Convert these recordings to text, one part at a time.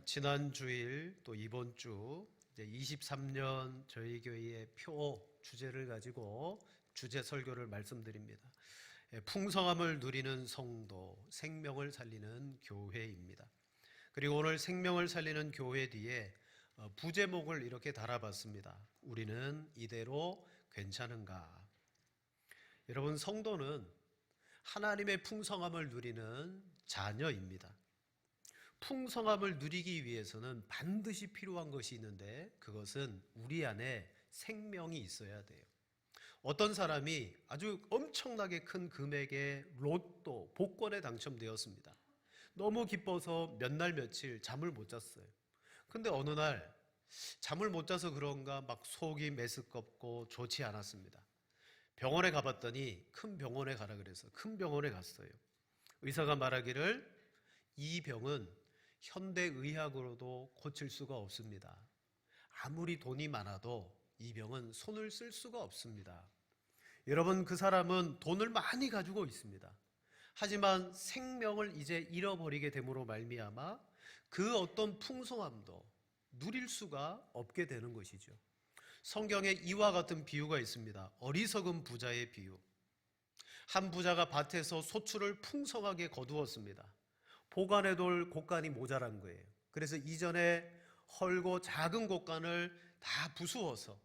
지난 주일 또 이번 주 이제 23년 저희 교회의 표 주제를 가지고 주제 설교를 말씀드립니다. 풍성함을 누리는 성도, 생명을 살리는 교회입니다. 그리고 오늘 생명을 살리는 교회 뒤에 부제목을 이렇게 달아봤습니다. 우리는 이대로 괜찮은가? 여러분, 성도는 하나님의 풍성함을 누리는 자녀입니다. 풍성함을 누리기 위해서는 반드시 필요한 것이 있는데 그것은 우리 안에 생명이 있어야 돼요. 어떤 사람이 아주 엄청나게 큰 금액의 로또, 복권에 당첨되었습니다. 너무 기뻐서 몇 날 며칠 잠을 못 잤어요. 근데 어느 날 잠을 못 자서 그런가 막 속이 메스껍고 좋지 않았습니다. 병원에 가봤더니 큰 병원에 가라 그래서 큰 병원에 갔어요. 의사가 말하기를 이 병은 현대의학으로도 고칠 수가 없습니다. 아무리 돈이 많아도 이 병은 손을 쓸 수가 없습니다. 여러분, 그 사람은 돈을 많이 가지고 있습니다. 하지만 생명을 이제 잃어버리게 됨으로 말미암아 그 어떤 풍성함도 누릴 수가 없게 되는 것이죠. 성경에 이와 같은 비유가 있습니다. 어리석은 부자의 비유. 한 부자가 밭에서 소출을 풍성하게 거두었습니다. 보관해둘 곳간이 모자란 거예요. 그래서 이전에 헐고 작은 곳간을 다 부수어서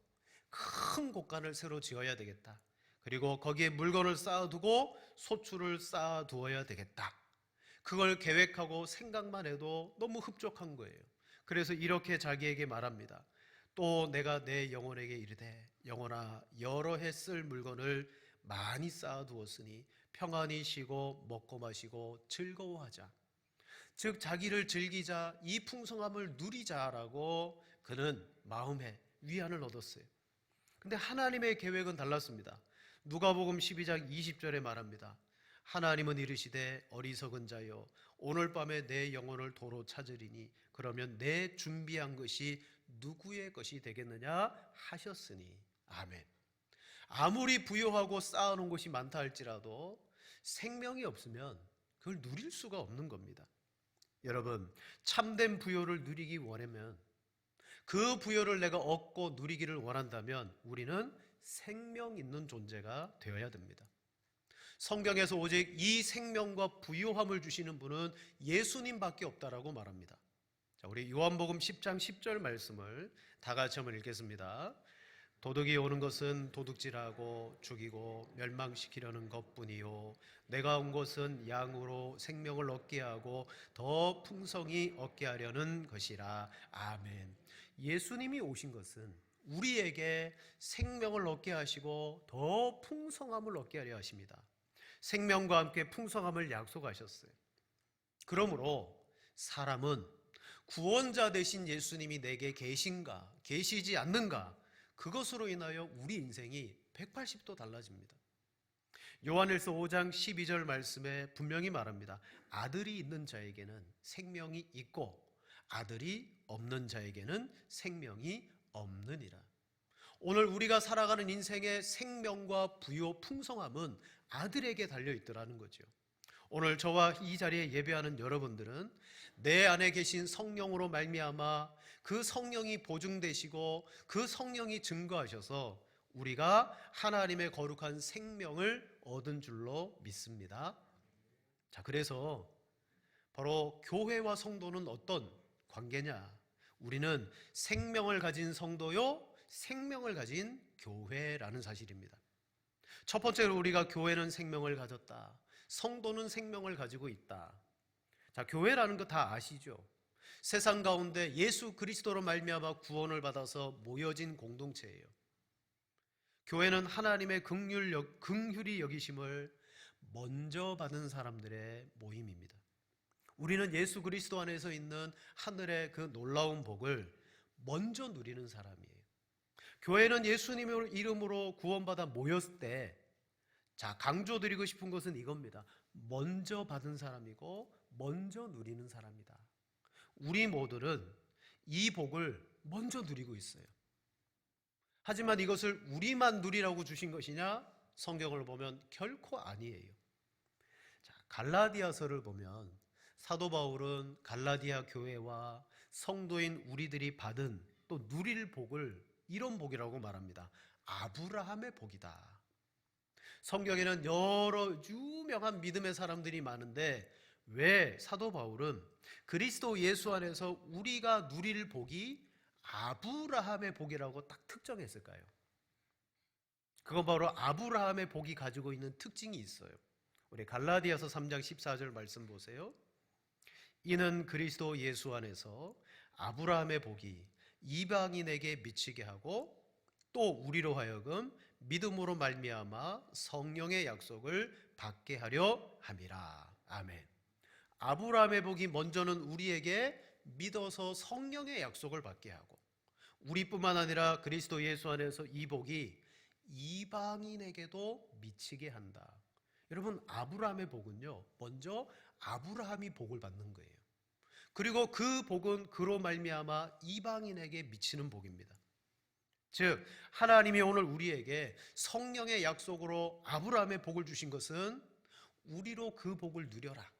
큰 곳간을 새로 지어야 되겠다. 그리고 거기에 물건을 쌓아두고 소출을 쌓아두어야 되겠다. 그걸 계획하고 생각만 해도 너무 흡족한 거예요. 그래서 이렇게 자기에게 말합니다. 또 내가 내 영혼에게 이르되 영혼아, 여러 해 쓸 물건을 많이 쌓아두었으니 평안히 쉬고 먹고 마시고 즐거워하자. 즉 자기를 즐기자, 이 풍성함을 누리자라고 그는 마음에 위안을 얻었어요. 근데 하나님의 계획은 달랐습니다. 누가복음 12장 20절에 말합니다. 하나님은 이르시되 어리석은 자여 오늘 밤에 내 영혼을 도로 찾으리니 그러면 내 준비한 것이 누구의 것이 되겠느냐 하셨으니. 아멘. 아무리 부유하고 쌓아놓은 것이 많다 할지라도 생명이 없으면 그걸 누릴 수가 없는 겁니다. 여러분, 참된 부요를 누리기 원하면, 그 부요를 내가 얻고 누리기를 원한다면 우리는 생명 있는 존재가 되어야 됩니다. 성경에서 오직 이 생명과 부요함을 주시는 분은 예수님밖에 없다라고 말합니다. 자, 우리 요한복음 10장 10절 말씀을 다 같이 한번 읽겠습니다. 도둑이 오는 것은 도둑질하고 죽이고 멸망시키려는 것뿐이요 내가 온 것은 양으로 생명을 얻게 하고 더 풍성히 얻게 하려는 것이라. 아멘. 예수님이 오신 것은 우리에게 생명을 얻게 하시고 더 풍성함을 얻게 하려 하십니다. 생명과 함께 풍성함을 약속하셨어요. 그러므로 사람은 구원자 되신 예수님이 내게 계신가 계시지 않는가, 그것으로 인하여 우리 인생이 180도 달라집니다. 요한일서 5장 12절 말씀에 분명히 말합니다. 아들이 있는 자에게는 생명이 있고 아들이 없는 자에게는 생명이 없느니라. 오늘 우리가 살아가는 인생의 생명과 부요, 풍성함은 아들에게 달려있더라는 거죠. 오늘 저와 이 자리에 예배하는 여러분들은 내 안에 계신 성령으로 말미암아 그 성령이 보증되시고 그 성령이 증거하셔서 우리가 하나님의 거룩한 생명을 얻은 줄로 믿습니다. 자, 그래서 바로 교회와 성도는 어떤 관계냐? 우리는 생명을 가진 성도요, 생명을 가진 교회라는 사실입니다. 첫 번째로 우리가 교회는 생명을 가졌다. 성도는 생명을 가지고 있다. 자, 교회라는 거 다 아시죠? 세상 가운데 예수 그리스도로 말미암아 구원을 받아서 모여진 공동체예요. 교회는 하나님의 긍휼히 여기심을 먼저 받은 사람들의 모임입니다. 우리는 예수 그리스도 안에서 있는 하늘의 그 놀라운 복을 먼저 누리는 사람이에요. 교회는 예수님의 이름으로 구원받아 모였을 때, 자, 강조드리고 싶은 것은 이겁니다. 먼저 받은 사람이고 먼저 누리는 사람이다. 우리 모두는 이 복을 먼저 누리고 있어요. 하지만 이것을 우리만 누리라고 주신 것이냐? 성경을 보면 결코 아니에요. 자, 갈라디아서를 보면 사도 바울은 갈라디아 교회와 성도인 우리들이 받은 또 누릴 복을 이런 복이라고 말합니다. 아브라함의 복이다. 성경에는 여러 유명한 믿음의 사람들이 많은데 왜 사도 바울은 그리스도 예수 안에서 우리가 누릴 복이 아브라함의 복이라고 딱 특정했을까요? 그건 바로 아브라함의 복이 가지고 있는 특징이 있어요. 우리 갈라디아서 3장 14절 말씀 보세요. 이는 그리스도 예수 안에서 아브라함의 복이 이방인에게 미치게 하고 또 우리로 하여금 믿음으로 말미암아 성령의 약속을 받게 하려 함이라. 아멘. 아브라함의 복이 먼저는 우리에게 믿어서 성령의 약속을 받게 하고 우리뿐만 아니라 그리스도 예수 안에서 이 복이 이방인에게도 미치게 한다. 여러분, 아브라함의 복은요, 먼저 아브라함이 복을 받는 거예요. 그리고 그 복은 그로 말미암아 이방인에게 미치는 복입니다. 즉 하나님이 오늘 우리에게 성령의 약속으로 아브라함의 복을 주신 것은 우리로 그 복을 누려라.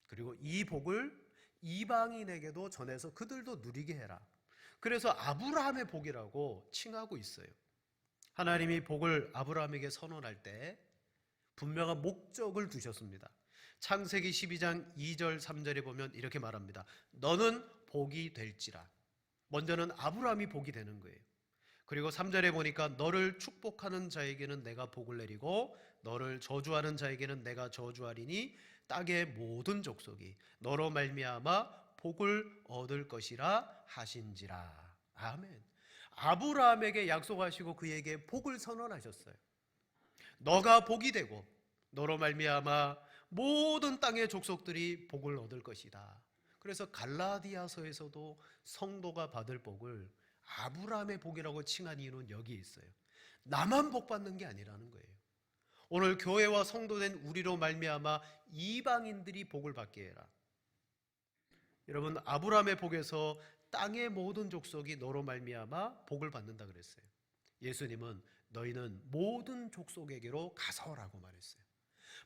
그리고 이 복을 이방인에게도 전해서 그들도 누리게 해라. 그래서 아브라함의 복이라고 칭하고 있어요. 하나님이 복을 아브라함에게 선언할 때 분명한 목적을 두셨습니다. 창세기 12장 2절 3절에 보면 이렇게 말합니다. 너는 복이 될지라. 먼저는 아브라함이 복이 되는 거예요. 그리고 3절에 보니까 너를 축복하는 자에게는 내가 복을 내리고 너를 저주하는 자에게는 내가 저주하리니 땅의 모든 족속이 너로 말미암아 복을 얻을 것이라 하신지라. 아멘. 아브라함에게 약속하시고 그에게 복을 선언하셨어요. 너가 복이 되고 너로 말미암아 모든 땅의 족속들이 복을 얻을 것이다. 그래서 갈라디아서에서도 성도가 받을 복을 아브라함의 복이라고 칭한 이유는 여기 있어요. 나만 복 받는 게 아니라는 거예요. 오늘 교회와 성도된 우리로 말미암아 이방인들이 복을 받게 해라. 여러분, 아브라함의 복에서 땅의 모든 족속이 너로 말미암아 복을 받는다 그랬어요. 예수님은 너희는 모든 족속에게로 가서라고 말했어요.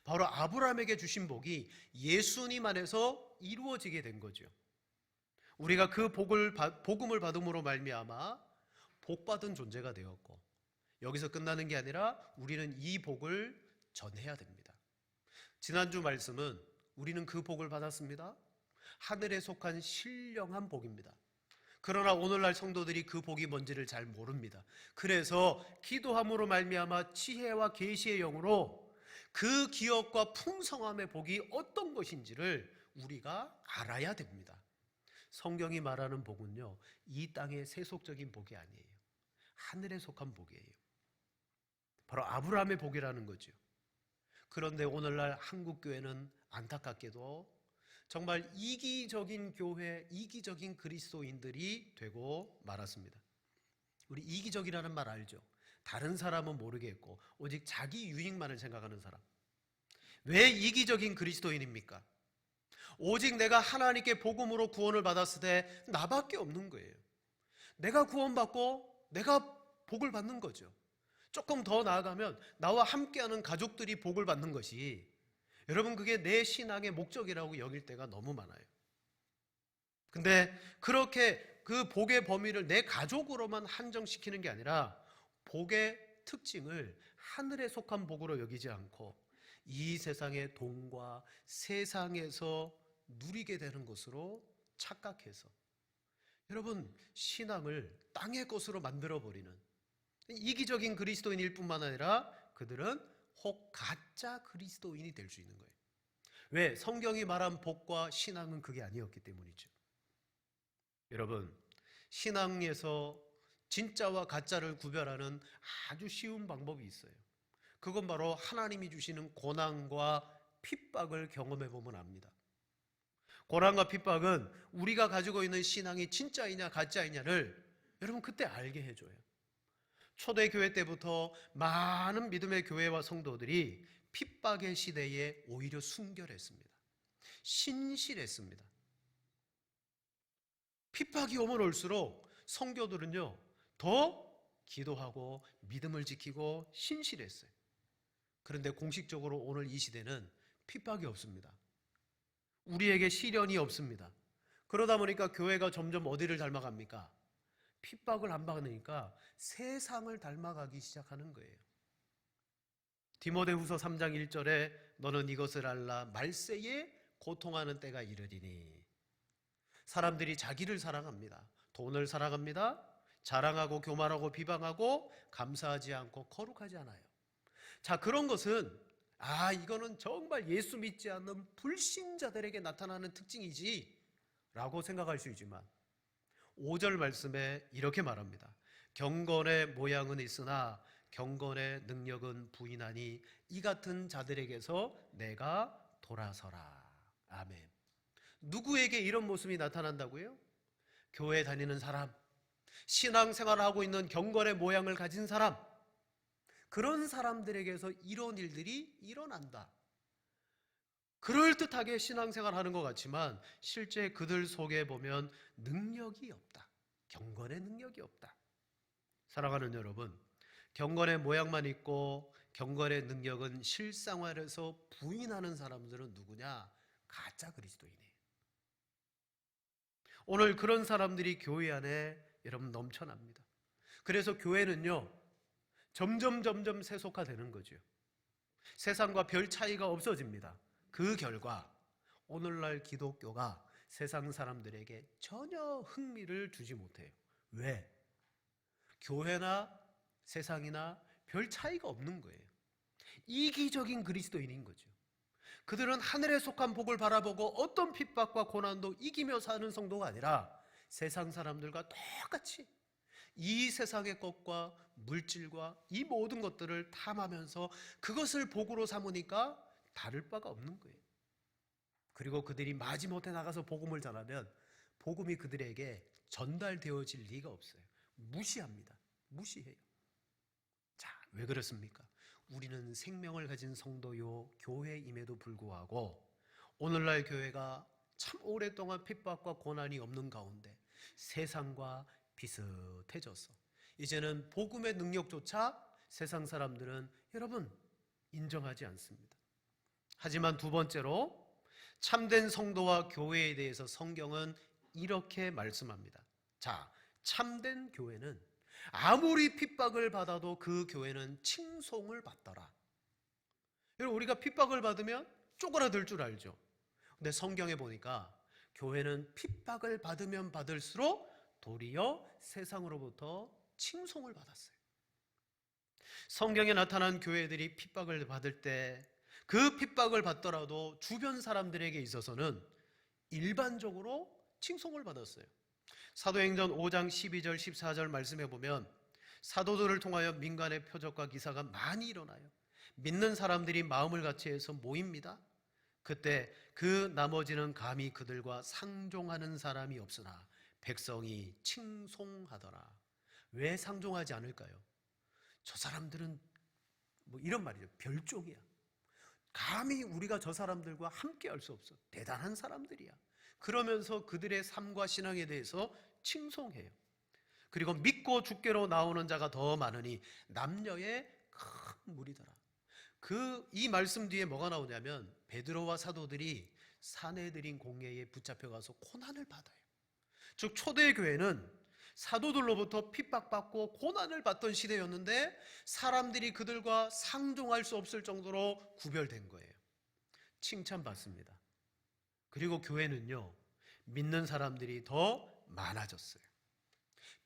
바로 아브라함에게 주신 복이 예수님 안에서 이루어지게 된 거죠. 우리가 그 복음을 받음으로 말미암아 복받은 존재가 되었고 여기서 끝나는 게 아니라 우리는 이 복을 전해야 됩니다. 지난주 말씀은 우리는 그 복을 받았습니다. 하늘에 속한 신령한 복입니다. 그러나 오늘날 성도들이 그 복이 뭔지를 잘 모릅니다. 그래서 기도함으로 말미암아 지혜와 계시의 영으로 그 기업과 풍성함의 복이 어떤 것인지를 우리가 알아야 됩니다. 성경이 말하는 복은요, 이 땅의 세속적인 복이 아니에요. 하늘에 속한 복이에요. 바로 아브라함의 복이라는 거죠. 그런데 오늘날 한국교회는 안타깝게도 정말 이기적인 교회, 이기적인 그리스도인들이 되고 말았습니다. 우리 이기적이라는 말 알죠? 다른 사람은 모르겠고 오직 자기 유익만을 생각하는 사람. 왜 이기적인 그리스도인입니까? 오직 내가 하나님께 복음으로 구원을 받았을 때 나밖에 없는 거예요. 내가 구원받고 내가 복을 받는 거죠. 조금 더 나아가면 나와 함께하는 가족들이 복을 받는 것이 여러분 그게 내 신앙의 목적이라고 여길 때가 너무 많아요. 근데 그렇게 그 복의 범위를 내 가족으로만 한정시키는 게 아니라 복의 특징을 하늘에 속한 복으로 여기지 않고 이 세상의 돈과 세상에서 누리게 되는 것으로 착각해서 여러분 신앙을 땅의 것으로 만들어버리는 이기적인 그리스도인일 뿐만 아니라 그들은 혹 가짜 그리스도인이 될 수 있는 거예요. 왜? 성경이 말한 복과 신앙은 그게 아니었기 때문이죠. 여러분, 신앙에서 진짜와 가짜를 구별하는 아주 쉬운 방법이 있어요. 그건 바로 하나님이 주시는 고난과 핍박을 경험해 보면 압니다. 고난과 핍박은 우리가 가지고 있는 신앙이 진짜이냐 가짜이냐를 여러분 그때 알게 해줘요. 초대교회 때부터 많은 믿음의 교회와 성도들이 핍박의 시대에 오히려 순결했습니다. 신실했습니다. 핍박이 오면 올수록 성도들은요 더 기도하고 믿음을 지키고 신실했어요. 그런데 공식적으로 오늘 이 시대는 핍박이 없습니다. 우리에게 시련이 없습니다. 그러다 보니까 교회가 점점 어디를 닮아갑니까? 핍박을 안 받으니까 세상을 닮아가기 시작하는 거예요. 디모데후서 3장 1절에 너는 이것을 알라 말세에 고통하는 때가 이르리니. 사람들이 자기를 사랑합니다. 돈을 사랑합니다. 자랑하고 교만하고 비방하고 감사하지 않고 거룩하지 않아요. 자, 그런 것은 이거는 정말 예수 믿지 않는 불신자들에게 나타나는 특징이지 라고 생각할 수 있지만 5절 말씀에 이렇게 말합니다. 경건의 모양은 있으나 경건의 능력은 부인하니 이 같은 자들에게서 내가 돌아서라. 아멘. 누구에게 이런 모습이 나타난다고요? 교회 다니는 사람, 신앙생활을 하고 있는 경건의 모양을 가진 사람, 그런 사람들에게서 이런 일들이 일어난다. 그럴듯하게 신앙생활 하는 것 같지만 실제 그들 속에 보면 능력이 없다. 경건의 능력이 없다. 사랑하는 여러분, 경건의 모양만 있고 경건의 능력은 실생활에서 부인하는 사람들은 누구냐? 가짜 그리스도인이에요. 오늘 그런 사람들이 교회 안에 여러분 넘쳐납니다. 그래서 교회는요 점점 세속화되는 거죠. 세상과 별 차이가 없어집니다. 그 결과 오늘날 기독교가 세상 사람들에게 전혀 흥미를 주지 못해요. 왜? 교회나 세상이나 별 차이가 없는 거예요. 이기적인 그리스도인인 거죠. 그들은 하늘에 속한 복을 바라보고 어떤 핍박과 고난도 이기며 사는 성도가 아니라 세상 사람들과 똑같이 이 세상의 것과 물질과 이 모든 것들을 탐하면서 그것을 복으로 삼으니까 다를 바가 없는 거예요. 그리고 그들이 마지못해 나가서 복음을 전하면 복음이 그들에게 전달되어질 리가 없어요. 무시합니다. 무시해요. 자, 왜 그렇습니까? 우리는 생명을 가진 성도요 교회임에도 불구하고 오늘날 교회가 참 오랫동안 핍박과 고난이 없는 가운데 세상과 비슷해져서 이제는 복음의 능력조차 세상 사람들은 여러분 인정하지 않습니다. 하지만 두 번째로 참된 성도와 교회에 대해서 성경은 이렇게 말씀합니다. 자, 참된 교회는 아무리 핍박을 받아도 그 교회는 칭송을 받더라. 여러분, 우리가 핍박을 받으면 쪼그라들 줄 알죠. 근데 성경에 보니까 교회는 핍박을 받으면 받을수록 도리어 세상으로부터 칭송을 받았어요. 성경에 나타난 교회들이 핍박을 받을 때 그 핍박을 받더라도 주변 사람들에게 있어서는 일반적으로 칭송을 받았어요. 사도행전 5장 12절 14절 말씀해 보면 사도들을 통하여 민간의 표적과 기사가 많이 일어나요. 믿는 사람들이 마음을 같이해서 모입니다. 그때 그 나머지는 감히 그들과 상종하는 사람이 없으나 백성이 칭송하더라. 왜 상종하지 않을까요? 저 사람들은 이런 말이죠. 별종이야. 감히 우리가 저 사람들과 함께 할 수 없어. 대단한 사람들이야. 그러면서 그들의 삶과 신앙에 대해서 칭송해요. 그리고 믿고 주께로 나오는 자가 더 많으니 남녀의 큰 무리더라. 이 말씀 뒤에 뭐가 나오냐면 베드로와 사도들이 사내들인 공회에 붙잡혀가서 고난을 받아요. 즉 초대교회는 사도들로부터 핍박받고 고난을 받던 시대였는데 사람들이 그들과 상종할 수 없을 정도로 구별된 거예요. 칭찬받습니다. 그리고 교회는요 믿는 사람들이 더 많아졌어요.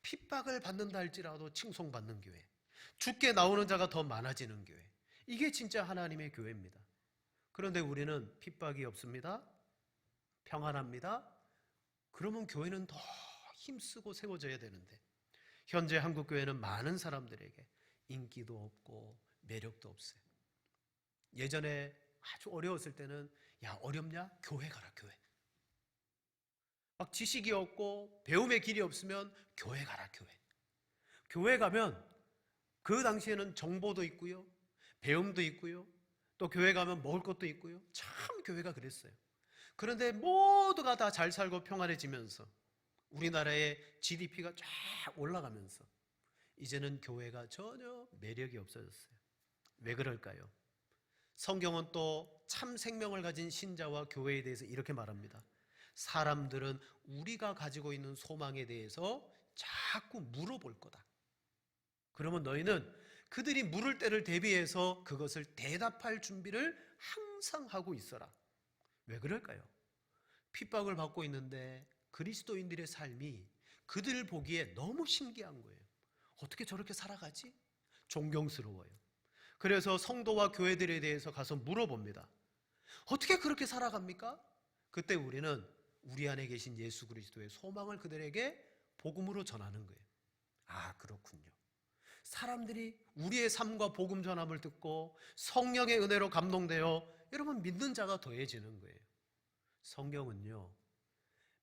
핍박을 받는다 할지라도 칭송받는 교회, 주께 나오는 자가 더 많아지는 교회, 이게 진짜 하나님의 교회입니다. 그런데 우리는 핍박이 없습니다. 평안합니다. 그러면 교회는 더 힘쓰고 세워져야 되는데 현재 한국교회는 많은 사람들에게 인기도 없고 매력도 없어요. 예전에 아주 어려웠을 때는 야 어렵냐? 교회 가라 교회. 막 지식이 없고 배움의 길이 없으면 교회 가라 교회. 교회 가면 그 당시에는 정보도 있고요 배움도 있고요 또 교회 가면 먹을 것도 있고요 참 교회가 그랬어요. 그런데 모두가 다 잘 살고 평안해지면서 우리나라의 GDP가 쫙 올라가면서 이제는 교회가 전혀 매력이 없어졌어요. 왜 그럴까요? 성경은 또 참 생명을 가진 신자와 교회에 대해서 이렇게 말합니다. 사람들은 우리가 가지고 있는 소망에 대해서 자꾸 물어볼 거다. 그러면 너희는 그들이 물을 때를 대비해서 그것을 대답할 준비를 항상 하고 있어라. 왜 그럴까요? 핍박을 받고 있는데 그리스도인들의 삶이 그들 보기에 너무 신기한 거예요. 어떻게 저렇게 살아가지? 존경스러워요. 그래서 성도와 교회들에 대해서 가서 물어봅니다. 어떻게 그렇게 살아갑니까? 그때 우리는 우리 안에 계신 예수 그리스도의 소망을 그들에게 복음으로 전하는 거예요. 아, 그렇군요. 사람들이 우리의 삶과 복음 전함을 듣고 성령의 은혜로 감동되어 여러분 믿는 자가 더해지는 거예요. 성경은요,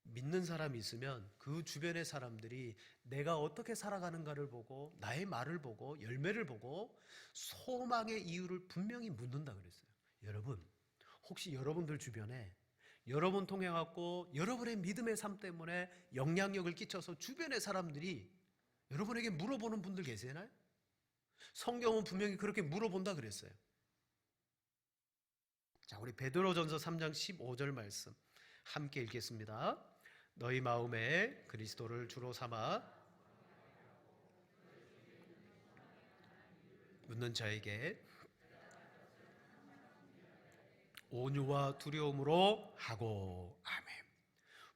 믿는 사람이 있으면 그 주변의 사람들이 내가 어떻게 살아가는가를 보고 나의 말을 보고 열매를 보고 소망의 이유를 분명히 묻는다 그랬어요. 여러분, 혹시 여러분들 주변에 여러분 통해 갖고 여러분의 믿음의 삶 때문에 영향력을 끼쳐서 주변의 사람들이 여러분에게 물어보는 분들 계시나요? 성경은 분명히 그렇게 물어본다 그랬어요. 자, 우리 베드로전서 3장 15절 말씀 함께 읽겠습니다. 너희 마음에 그리스도를 주로 삼아 묻는 자에게 온유와 두려움으로 하고. 아멘.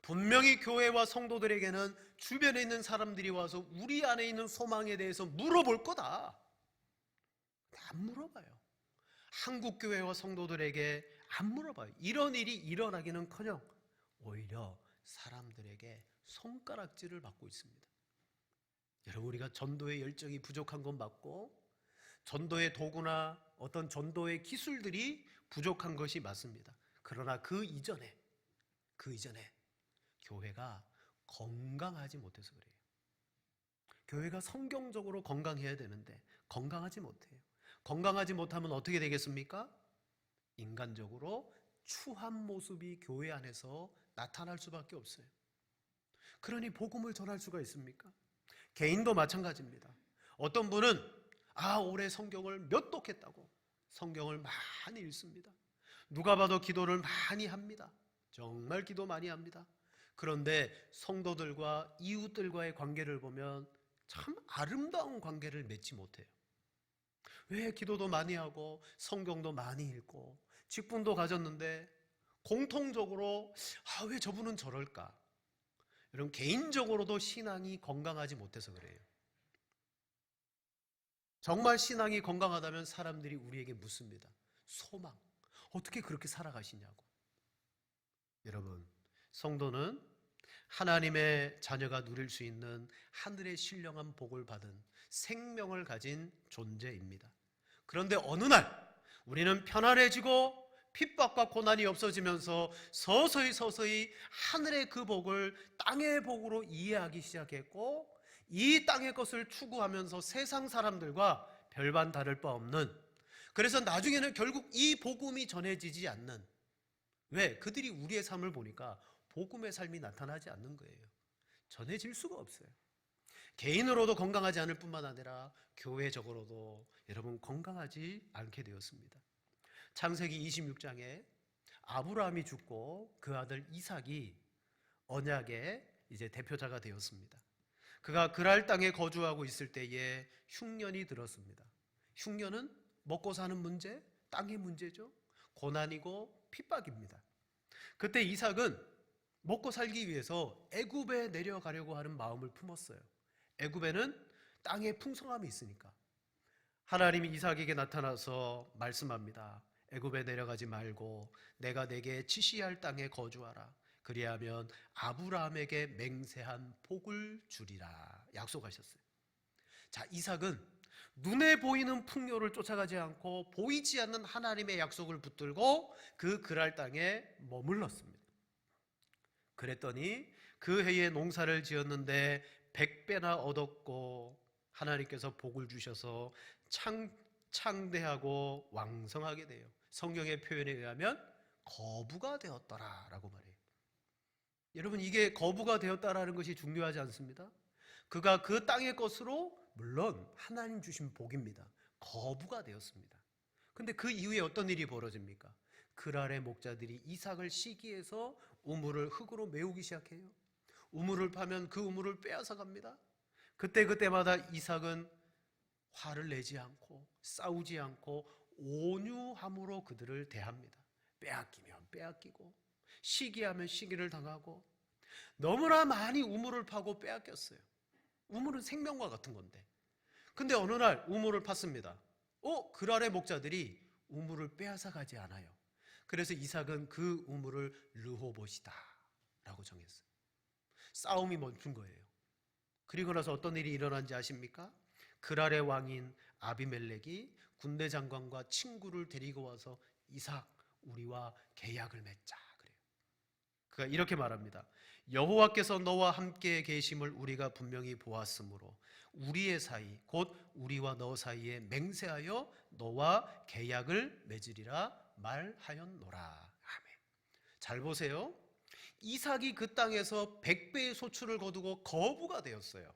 분명히 교회와 성도들에게는 주변에 있는 사람들이 와서 우리 안에 있는 소망에 대해서 물어볼 거다. 안 물어봐요. 한국 교회와 성도들에게 안 물어봐요. 이런 일이 일어나기는커녕 오히려 사람들에게 손가락질을 받고 있습니다. 여러분, 우리가 전도의 열정이 부족한 건 맞고 전도의 도구나 어떤 전도의 기술들이 부족한 것이 맞습니다. 그러나 그 이전에 교회가 건강하지 못해서 그래요. 교회가 성경적으로 건강해야 되는데 건강하지 못해요. 건강하지 못하면 어떻게 되겠습니까? 인간적으로 추한 모습이 교회 안에서 나타날 수밖에 없어요. 그러니 복음을 전할 수가 있습니까? 개인도 마찬가지입니다. 어떤 분은 올해 성경을 몇 독했다고 성경을 많이 읽습니다. 누가 봐도 기도를 많이 합니다. 정말 기도 많이 합니다. 그런데 성도들과 이웃들과의 관계를 보면 참 아름다운 관계를 맺지 못해요. 왜 기도도 많이 하고 성경도 많이 읽고 직분도 가졌는데 공통적으로 왜 저분은 저럴까? 여러분, 개인적으로도 신앙이 건강하지 못해서 그래요. 정말 신앙이 건강하다면 사람들이 우리에게 묻습니다. 소망, 어떻게 그렇게 살아가시냐고. 여러분, 성도는 하나님의 자녀가 누릴 수 있는 하늘의 신령한 복을 받은 생명을 가진 존재입니다. 그런데 어느 날 우리는 편안해지고 핍박과 고난이 없어지면서 서서히 하늘의 그 복을 땅의 복으로 이해하기 시작했고, 이 땅의 것을 추구하면서 세상 사람들과 별반 다를 바 없는, 그래서 나중에는 결국 이 복음이 전해지지 않는, 왜? 그들이 우리의 삶을 보니까 복음의 삶이 나타나지 않는 거예요. 전해질 수가 없어요. 개인으로도 건강하지 않을 뿐만 아니라 교회적으로도 여러분 건강하지 않게 되었습니다. 창세기 26장에 아브라함이 죽고 그 아들 이삭이 언약의 이제 대표자가 되었습니다. 그가 그랄 땅에 거주하고 있을 때에 흉년이 들었습니다. 흉년은 먹고 사는 문제, 땅의 문제죠. 고난이고 핍박입니다. 그때 이삭은 먹고 살기 위해서 애굽에 내려가려고 하는 마음을 품었어요. 애굽에는 땅에 풍성함이 있으니까. 하나님이 이삭에게 나타나서 말씀합니다. 애굽에 내려가지 말고 내가 내게 지시할 땅에 거주하라. 그리하면 아브라함에게 맹세한 복을 주리라 약속하셨어요. 자, 이삭은 눈에 보이는 풍요를 쫓아가지 않고 보이지 않는 하나님의 약속을 붙들고 그 그랄 땅에 머물렀습니다. 그랬더니 그 해에 농사를 지었는데 100배나 얻었고 하나님께서 복을 주셔서 창대하고 왕성하게 돼요. 성경의 표현에 의하면 거부가 되었더라라고 말해요. 여러분, 이게 거부가 되었다라는 것이 중요하지 않습니다? 그가 그 땅의 것으로, 물론 하나님 주신 복입니다. 거부가 되었습니다. 근데 그 이후에 어떤 일이 벌어집니까? 그랄의 목자들이 이삭을 시기해서 우물을 흙으로 메우기 시작해요. 우물을 파면 그 우물을 빼앗아 갑니다. 그때마다 이삭은 화를 내지 않고 싸우지 않고 온유함으로 그들을 대합니다. 빼앗기면 빼앗기고 시기하면 시기를 당하고, 너무나 많이 우물을 파고 빼앗겼어요. 우물은 생명과 같은 건데. 근데 어느 날 우물을 팠습니다. 그랄의 목자들이 우물을 빼앗아 가지 않아요. 그래서 이삭은 그 우물을 르호봇이다 라고 정했어요. 싸움이 멈춘 거예요. 그리고 나서 어떤 일이 일어난지 아십니까? 그랄의 왕인 아비멜렉이 군대 장관과 친구를 데리고 와서 이삭, 우리와 계약을 맺자 그래요. 그가 이렇게 말합니다. 여호와께서 너와 함께 계심을 우리가 분명히 보았으므로 우리의 사이 곧 우리와 너 사이에 맹세하여 너와 계약을 맺으리라 말하였노라. 아멘. 잘 보세요. 이삭이 그 땅에서 100배의 소출을 거두고 거부가 되었어요.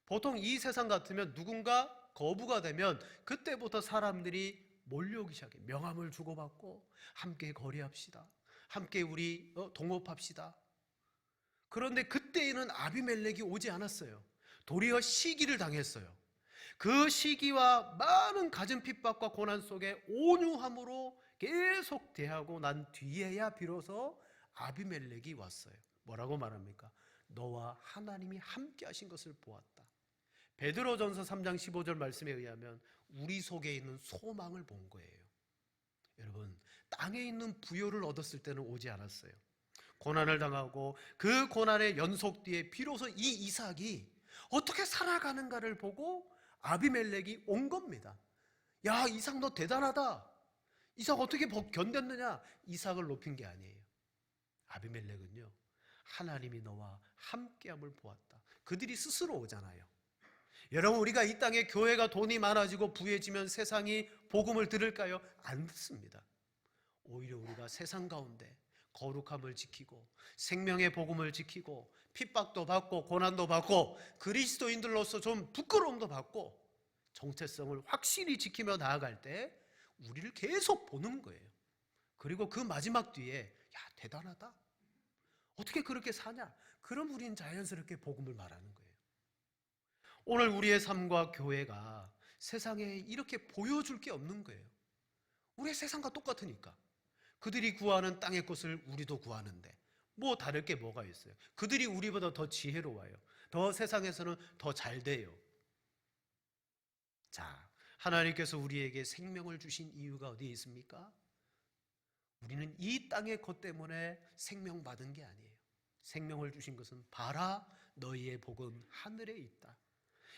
보통 이 세상 같으면 누군가 거부가 되면 그때부터 사람들이 몰려오기 시작해요. 명함을 주고받고 함께 거래합시다. 함께 우리 동업합시다. 그런데 그때에는 아비멜렉이 오지 않았어요. 도리어 시기를 당했어요. 그 시기와 많은 갖은 핍박과 고난 속에 온유함으로 계속 대하고 난 뒤에야 비로소 아비멜렉이 왔어요. 뭐라고 말합니까? 너와 하나님이 함께 하신 것을 보았다. 베드로전서 3장 15절 말씀에 의하면 우리 속에 있는 소망을 본 거예요. 여러분, 땅에 있는 부요를 얻었을 때는 오지 않았어요. 고난을 당하고 그 고난의 연속 뒤에 비로소 이 이삭이 어떻게 살아가는가를 보고 아비멜렉이 온 겁니다. 야, 이삭 너 대단하다. 이삭 어떻게 견뎠느냐? 이삭을 높인 게 아니에요. 아비멜렉은요, 하나님이 너와 함께함을 보았다. 그들이 스스로 오잖아요. 여러분, 우리가 이 땅에 교회가 돈이 많아지고 부해지면 세상이 복음을 들을까요? 안 듣습니다. 오히려 우리가 세상 가운데 거룩함을 지키고 생명의 복음을 지키고 핍박도 받고 고난도 받고 그리스도인들로서 좀 부끄러움도 받고 정체성을 확실히 지키며 나아갈 때 우리를 계속 보는 거예요. 그리고 그 마지막 뒤에 야, 대단하다. 어떻게 그렇게 사냐? 그럼 우리는 자연스럽게 복음을 말하는 거예요. 오늘 우리의 삶과 교회가 세상에 이렇게 보여줄 게 없는 거예요. 우리의 세상과 똑같으니까. 그들이 구하는 땅의 것을 우리도 구하는데 뭐 다를 게 뭐가 있어요? 그들이 우리보다 더 지혜로워요. 더 세상에서는 더 잘 돼요. 자, 하나님께서 우리에게 생명을 주신 이유가 어디에 있습니까? 우리는 이 땅의 것 때문에 생명 받은 게 아니에요. 생명을 주신 것은 봐라 너희의 복은 하늘에 있다.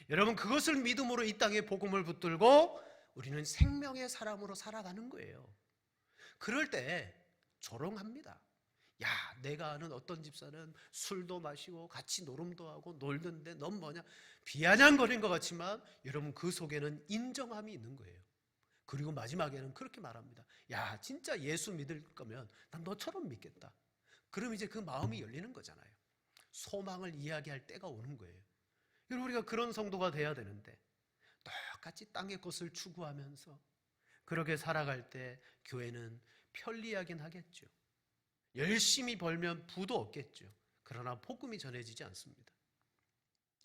여러분, 그것을 믿음으로 이 땅에 복음을 붙들고 우리는 생명의 사람으로 살아가는 거예요. 그럴 때 조롱합니다. 야, 내가 아는 어떤 집사는 술도 마시고 같이 노름도 하고 놀던데 넌 뭐냐? 비아냥거린 것 같지만 여러분, 그 속에는 인정함이 있는 거예요. 그리고 마지막에는 그렇게 말합니다. 야, 진짜 예수 믿을 거면 난 너처럼 믿겠다. 그럼 이제 그 마음이 열리는 거잖아요. 소망을 이야기할 때가 오는 거예요. 여러분, 우리가 그런 성도가 돼야 되는데 똑같이 땅의 것을 추구하면서 그렇게 살아갈 때 교회는 편리하긴 하겠죠. 열심히 벌면 부도 없겠죠. 그러나 복음이 전해지지 않습니다.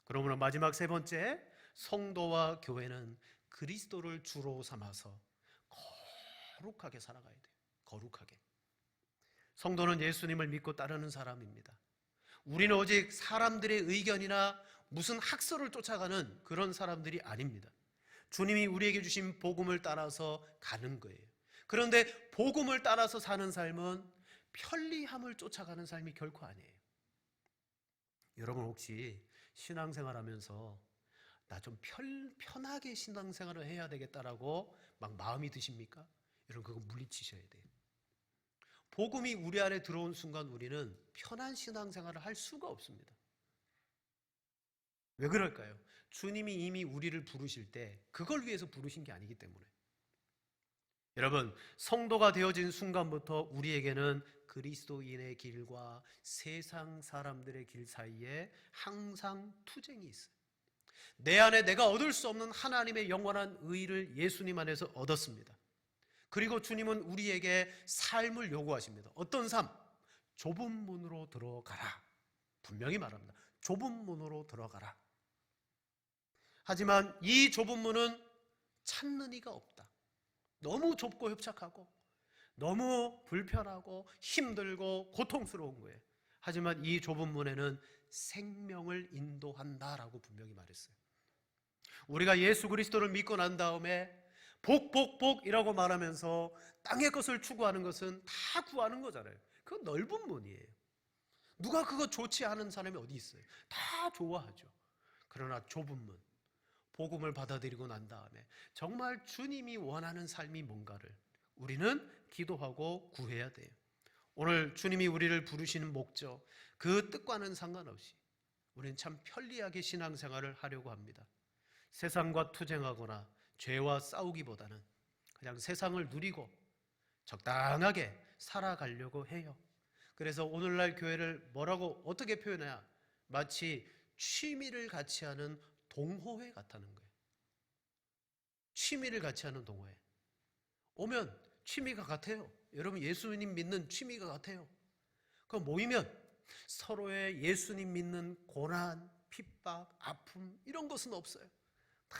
그러므로 마지막 세 번째, 성도와 교회는 그리스도를 주로 삼아서 거룩하게 살아가야 돼요. 거룩하게. 성도는 예수님을 믿고 따르는 사람입니다. 우리는 오직 사람들의 의견이나 무슨 학설을 쫓아가는 그런 사람들이 아닙니다. 주님이 우리에게 주신 복음을 따라서 가는 거예요. 그런데 복음을 따라서 사는 삶은 편리함을 쫓아가는 삶이 결코 아니에요. 여러분, 혹시 신앙생활 하면서 나 좀 편하게 신앙생활을 해야 되겠다라고 막 마음이 드십니까? 여러분, 그거 물리치셔야 돼요. 복음이 우리 안에 들어온 순간 우리는 편한 신앙생활을 할 수가 없습니다. 왜 그럴까요? 주님이 이미 우리를 부르실 때 그걸 위해서 부르신 게 아니기 때문에. 여러분, 성도가 되어진 순간부터 우리에게는 그리스도인의 길과 세상 사람들의 길 사이에 항상 투쟁이 있어요. 내 안에 내가 얻을 수 없는 하나님의 영원한 의를 예수님 안에서 얻었습니다. 그리고 주님은 우리에게 삶을 요구하십니다. 어떤 삶? 좁은 문으로 들어가라. 분명히 말합니다. 좁은 문으로 들어가라. 하지만 이 좁은 문은 찾는 이가 없다. 너무 좁고 협착하고 너무 불편하고 힘들고 고통스러운 거예요. 하지만 이 좁은 문에는 생명을 인도한다라고 분명히 말했어요. 우리가 예수 그리스도를 믿고 난 다음에 복이라고 말하면서 땅의 것을 추구하는 것은 다 구하는 거잖아요. 그건 넓은 문이에요. 누가 그거 좋지 않은 사람이 어디 있어요? 다 좋아하죠. 그러나 좁은 문, 복음을 받아들이고 난 다음에 정말 주님이 원하는 삶이 뭔가를 우리는 기도하고 구해야 돼요. 오늘 주님이 우리를 부르시는 목적, 그 뜻과는 상관없이 우리는 참 편리하게 신앙생활을 하려고 합니다. 세상과 투쟁하거나 죄와 싸우기보다는 그냥 세상을 누리고 적당하게 살아가려고 해요. 그래서 오늘날 교회를 뭐라고 어떻게 표현해야 마치 취미를 같이 하는 동호회 같다는 거예요. 취미를 같이 하는 동호회. 오면 취미가 같아요. 여러분 예수님 믿는 취미가 같아요. 그럼 모이면 서로의 예수님 믿는 고난, 핍박, 아픔 이런 것은 없어요. 다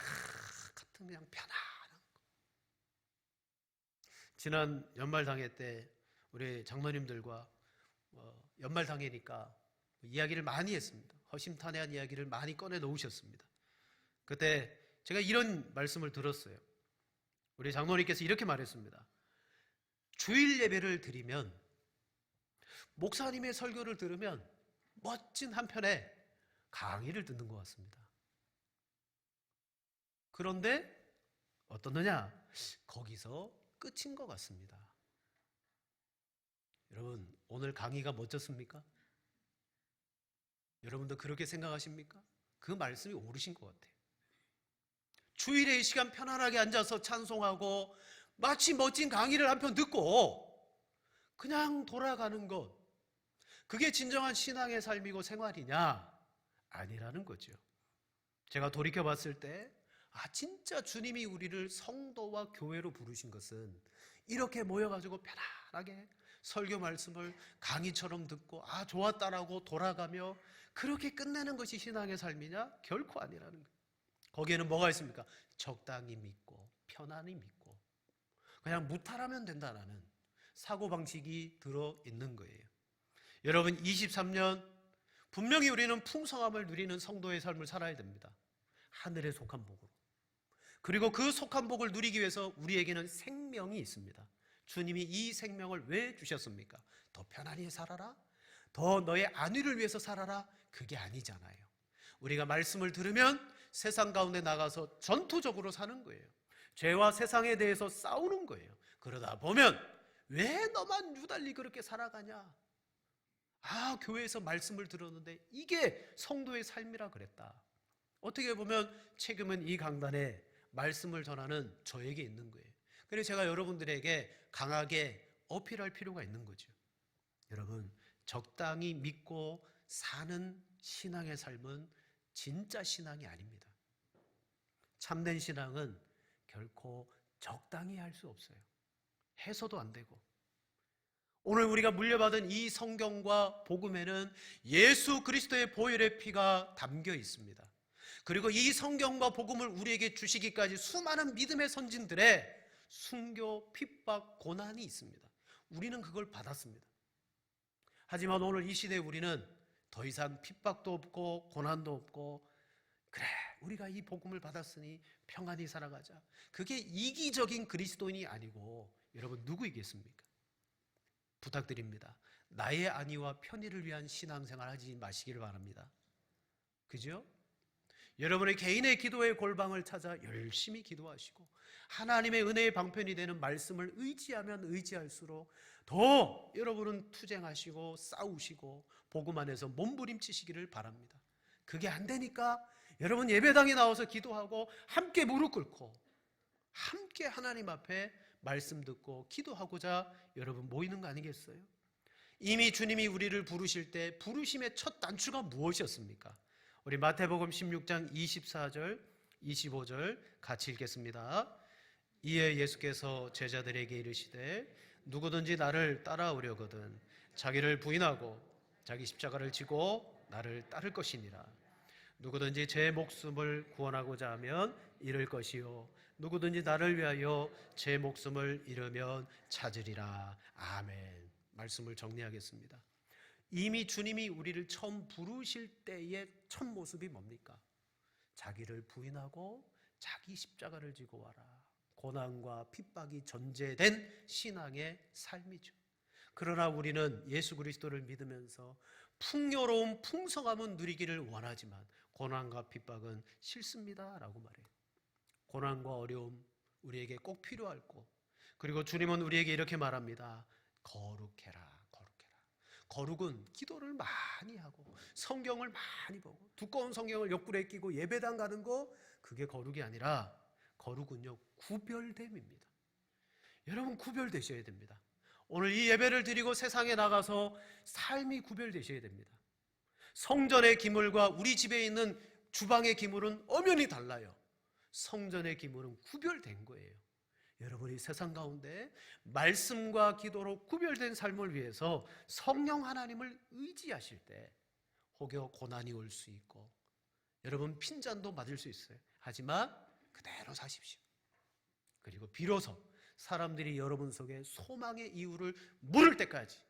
같은 그냥 편안한 거. 지난 연말당회 때 우리 장로님들과 연말당회니까 이야기를 많이 했습니다. 허심탄회한 이야기를 많이 꺼내 놓으셨습니다. 그때 제가 이런 말씀을 들었어요. 우리 장로님께서 이렇게 말했습니다. 주일 예배를 드리면 목사님의 설교를 들으면 멋진 한 편의 강의를 듣는 것 같습니다. 그런데 어떻느냐? 거기서 끝인 것 같습니다. 여러분, 오늘 강의가 멋졌습니까? 여러분도 그렇게 생각하십니까? 그 말씀이 옳으신 것 같아요. 주일에 이 시간 편안하게 앉아서 찬송하고 마치 멋진 강의를 한 편 듣고 그냥 돌아가는 것, 그게 진정한 신앙의 삶이고 생활이냐? 아니라는 거죠. 제가 돌이켜봤을 때 진짜 주님이 우리를 성도와 교회로 부르신 것은 이렇게 모여가지고 편안하게 설교 말씀을 강의처럼 듣고 좋았다라고 돌아가며 그렇게 끝내는 것이 신앙의 삶이냐? 결코 아니라는 거예요. 거기에는 뭐가 있습니까? 적당히 믿고 편안히 믿고 그냥 무탈하면 된다라는 사고방식이 들어있는 거예요. 여러분 23년 분명히 우리는 풍성함을 누리는 성도의 삶을 살아야 됩니다. 하늘에 속한 복으로. 그리고 그 속한 복을 누리기 위해서 우리에게는 생명이 있습니다. 주님이 이 생명을 왜 주셨습니까? 더 편안히 살아라? 더 너의 안위를 위해서 살아라? 그게 아니잖아요. 우리가 말씀을 들으면 세상 가운데 나가서 전투적으로 사는 거예요. 죄와 세상에 대해서 싸우는 거예요. 그러다 보면 왜 너만 유달리 그렇게 살아가냐? 교회에서 말씀을 들었는데 이게 성도의 삶이라 그랬다. 어떻게 보면 책임은 이 강단에 말씀을 전하는 저에게 있는 거예요. 그래서 제가 여러분들에게 강하게 어필할 필요가 있는 거죠. 여러분, 적당히 믿고 사는 신앙의 삶은 진짜 신앙이 아닙니다. 참된 신앙은 결코 적당히 할 수 없어요. 해서도 안 되고. 오늘 우리가 물려받은 이 성경과 복음에는 예수 그리스도의 보혈의 피가 담겨 있습니다. 그리고 이 성경과 복음을 우리에게 주시기까지 수많은 믿음의 선진들의 순교, 핍박, 고난이 있습니다. 우리는 그걸 받았습니다. 하지만 오늘 이 시대에 우리는 더 이상 핍박도 없고 고난도 없고 그래 우리가 이 복음을 받았으니 평안히 살아가자. 그게 이기적인 그리스도인이 아니고 여러분 누구이겠습니까? 부탁드립니다. 나의 안위와 편의를 위한 신앙생활 하지 마시기를 바랍니다. 그죠? 여러분의 개인의 기도의 골방을 찾아 열심히 기도하시고 하나님의 은혜의 방편이 되는 말씀을 의지하면 의지할수록 더 여러분은 투쟁하시고 싸우시고 복음 안에서 몸부림치시기를 바랍니다. 그게 안 되니까 여러분 예배당에 나와서 기도하고 함께 무릎 꿇고 함께 하나님 앞에 말씀 듣고 기도하고자 여러분 모이는 거 아니겠어요? 이미 주님이 우리를 부르실 때 부르심의 첫 단추가 무엇이었습니까? 우리 마태복음 16장 24절 25절 같이 읽겠습니다. 이에 예수께서 제자들에게 이르시되 누구든지 나를 따라오려거든 자기를 부인하고 자기 십자가를 지고 나를 따를 것이니라. 누구든지 제 목숨을 구원하고자 하면 잃을 것이요 누구든지 나를 위하여 제 목숨을 잃으면 찾으리라. 아멘. 말씀을 정리하겠습니다. 이미 주님이 우리를 처음 부르실 때의 첫 모습이 뭡니까? 자기를 부인하고 자기 십자가를 지고 와라. 고난과 핍박이 전제된 신앙의 삶이죠. 그러나 우리는 예수 그리스도를 믿으면서 풍요로운 풍성함은 누리기를 원하지만 고난과 핍박은 싫습니다라고 말해요. 고난과 어려움 우리에게 꼭 필요할 것. 그리고 주님은 우리에게 이렇게 말합니다. 거룩해라. 거룩은 기도를 많이 하고 성경을 많이 보고 두꺼운 성경을 옆구리에 끼고 예배당 가는 거, 그게 거룩이 아니라 거룩은요 구별됨입니다. 여러분 구별되셔야 됩니다. 오늘 이 예배를 드리고 세상에 나가서 삶이 구별되셔야 됩니다. 성전의 기물과 우리 집에 있는 주방의 기물은 엄연히 달라요. 성전의 기물은 구별된 거예요. 여러분이 세상 가운데 말씀과 기도로 구별된 삶을 위해서 성령 하나님을 의지하실 때 혹여 고난이 올 수 있고 여러분 핀잔도 맞을 수 있어요. 하지만 그대로 사십시오. 그리고 비로소 사람들이 여러분 속에 소망의 이유를 물을 때까지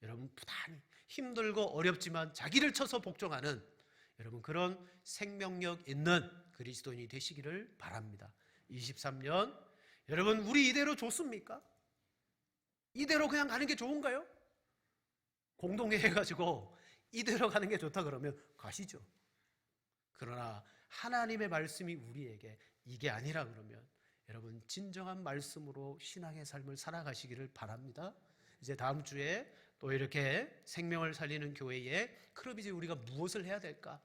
여러분 부단히 힘들고 어렵지만 자기를 쳐서 복종하는 여러분 그런 생명력 있는 그리스도인이 되시기를 바랍니다. 23년 여러분 우리 이대로 좋습니까? 이대로 그냥 가는 게 좋은가요? 공동회 해가지고 이대로 가는 게 좋다 그러면 가시죠. 그러나 하나님의 말씀이 우리에게 이게 아니라 그러면 여러분 진정한 말씀으로 신앙의 삶을 살아가시기를 바랍니다. 이제 다음 주에 또 이렇게 생명을 살리는 교회에 그럼 이제 우리가 무엇을 해야 될까?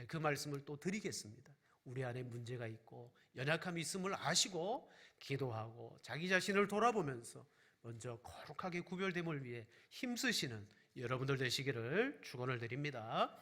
그 말씀을 또 드리겠습니다. 우리 안에 문제가 있고 연약함이 있음을 아시고 기도하고 자기 자신을 돌아보면서 먼저 거룩하게 구별됨을 위해 힘쓰시는 여러분들 되시기를 축원을 드립니다.